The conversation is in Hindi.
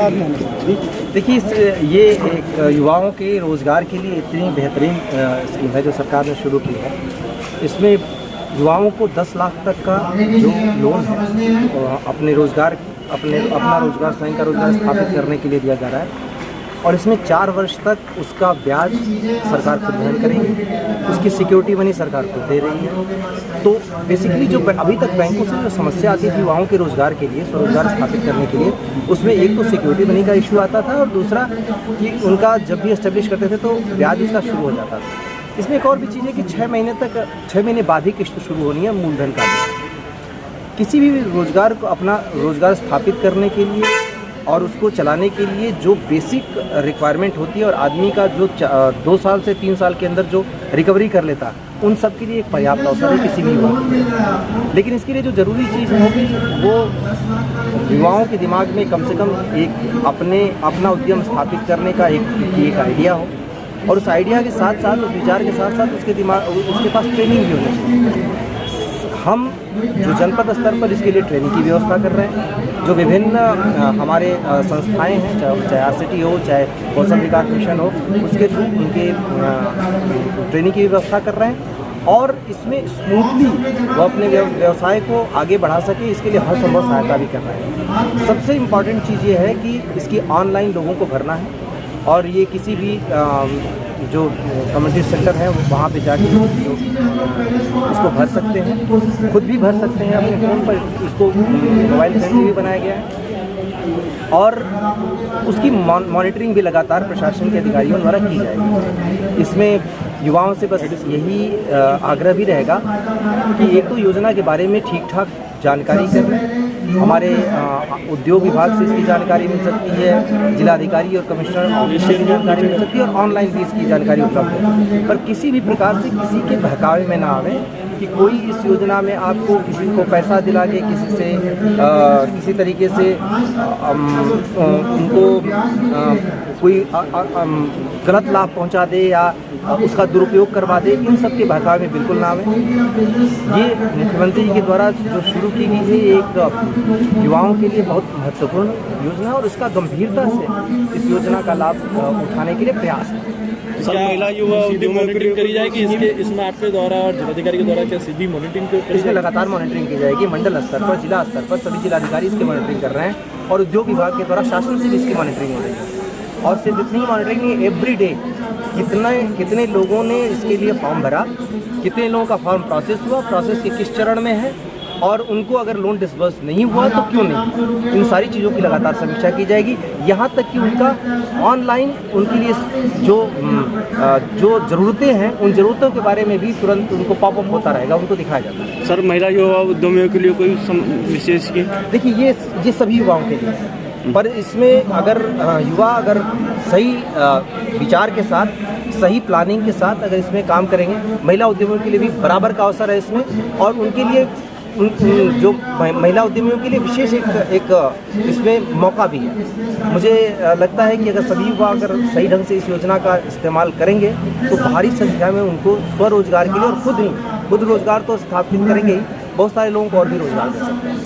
देखिए, ये एक युवाओं के रोज़गार के लिए इतनी बेहतरीन स्कीम है जो सरकार ने शुरू की है। इसमें युवाओं को 10 लाख तक का जो लोन है अपना रोज़गार, स्वयं का रोज़गार स्थापित करने के लिए दिया जा रहा है और इसमें 4 वर्ष तक उसका ब्याज सरकार खुद वहन करेगी, उसकी सिक्योरिटी मनी सरकार खुद दे रही है। तो बेसिकली जो अभी तक बैंकों से जो समस्या आती थी युवाओं के रोज़गार के लिए, स्वरोज़गार स्थापित करने के लिए, उसमें एक तो सिक्योरिटी मनी का इशू आता था और दूसरा कि उनका जब भी एस्टेब्लिश करते थे तो ब्याज उसका शुरू हो जाता था। इसमें एक और भी चीज़ है कि 6 महीने बाद ही किस्त शुरू होनी है मूलधन का। किसी भी रोज़गार को अपना रोज़गार स्थापित करने के लिए और उसको चलाने के लिए जो बेसिक रिक्वायरमेंट होती है और आदमी का जो 2 साल से 3 साल के अंदर जो रिकवरी कर लेता, उन सब के लिए एक पर्याप्त अवसर है किसी भी युवा के लिए। लेकिन इसके लिए जो ज़रूरी चीज़ होगी वो युवाओं के दिमाग में कम से कम एक अपना उद्यम स्थापित करने का एक आइडिया हो और उस आइडिया के साथ साथ, उस विचार के साथ साथ उसके पास ट्रेनिंग भी होनी चाहिए। हम जो जनपद स्तर पर इसके लिए ट्रेनिंग की व्यवस्था कर रहे हैं, जो विभिन्न हमारे संस्थाएं हैं, चाहे RCT हो, चाहे कौशल विकास मिशन हो, उसके थ्रू उनके ट्रेनिंग की व्यवस्था कर रहे हैं और इसमें स्मूथली वो अपने व्यवसाय को आगे बढ़ा सके, इसके लिए हर संभव सहायता भी कर रहे हैं। सबसे इम्पॉर्टेंट चीज़ ये है कि इसकी ऑनलाइन लोगों को भरना है और ये किसी भी जो कम्युनिटी सेंटर है वहाँ पे जाके इसको भर सकते हैं, खुद भी भर सकते हैं अपने फ़ोन पर। इसको मोबाइल फ्रेंडली भी बनाया गया है और उसकी मॉनिटरिंग भी लगातार प्रशासन के अधिकारियों द्वारा की जाएगी। इसमें युवाओं से बस यही आग्रह भी रहेगा कि एक तो योजना के बारे में ठीक ठाक जानकारी कर लें। हमारे उद्योग विभाग से इसकी जानकारी मिल सकती है, जिलाधिकारी और कमिश्नर ऑफिस से भी जानकारी मिल सकती है और ऑनलाइन भी इसकी जानकारी उपलब्ध है। पर किसी भी प्रकार से किसी के बहकावे में ना आवे कि कोई इस योजना में आपको किसी को पैसा दिला के किसी तरीके से उनको कोई गलत लाभ पहुंचा दे या उसका दुरुपयोग करवा दे, इन सब के बहकावे में बिल्कुल ना आवे। ये मुख्यमंत्री जी के द्वारा जो शुरू की गई है एक युवाओं के लिए बहुत महत्वपूर्ण योजना है और इसका गंभीरता से इस योजना का लाभ उठाने के लिए प्रयास है। सर, महिला युवा उद्यम मॉनिटरिंग करी जाएगी इसमें आपके द्वारा और जिलाधिकारी के द्वारा क्या सीधी मॉनिटरिंग? इसमें लगातार मॉनिटरिंग की जाएगी। मंडल स्तर पर, जिला स्तर पर सभी जिलाधिकारी इसकी मॉनिटरिंग कर रहे हैं और उद्योग विभाग के द्वारा शासन से भी इसकी मॉनिटरिंग हो रही है। और सिर्फ इतनी मॉनिटरिंग नहीं, एवरी डे कितने लोगों ने इसके लिए फॉर्म भरा, कितने लोगों का फॉर्म प्रोसेस हुआ, प्रोसेस के किस चरण में है और उनको अगर लोन डिसबर्स नहीं हुआ तो क्यों नहीं, इन सारी चीज़ों की लगातार समीक्षा की जाएगी। यहाँ तक कि उनका ऑनलाइन उनके लिए जो ज़रूरतें हैं उन ज़रूरतों के बारे में भी तुरंत उनको पॉपअप होता रहेगा, उनको दिखाया जाता है। सर, महिला युवा उद्यमियों के लिए कोई विशेष की? देखिए, ये सभी युवाओं के लिए है, पर इसमें अगर युवा सही विचार के साथ, सही प्लानिंग के साथ अगर इसमें काम करेंगे, महिला उद्यमियों के लिए भी बराबर का अवसर है इसमें और उनके लिए जो महिला उद्यमियों के लिए विशेष एक इसमें मौका भी है। मुझे लगता है कि अगर सभी युवा अगर सही ढंग से इस योजना का इस्तेमाल करेंगे तो भारी संख्या में उनको स्वरोजगार के लिए और खुद रोजगार तो स्थापित करेंगे ही, बहुत सारे लोगों को और भी रोजगार दे सकते हैं।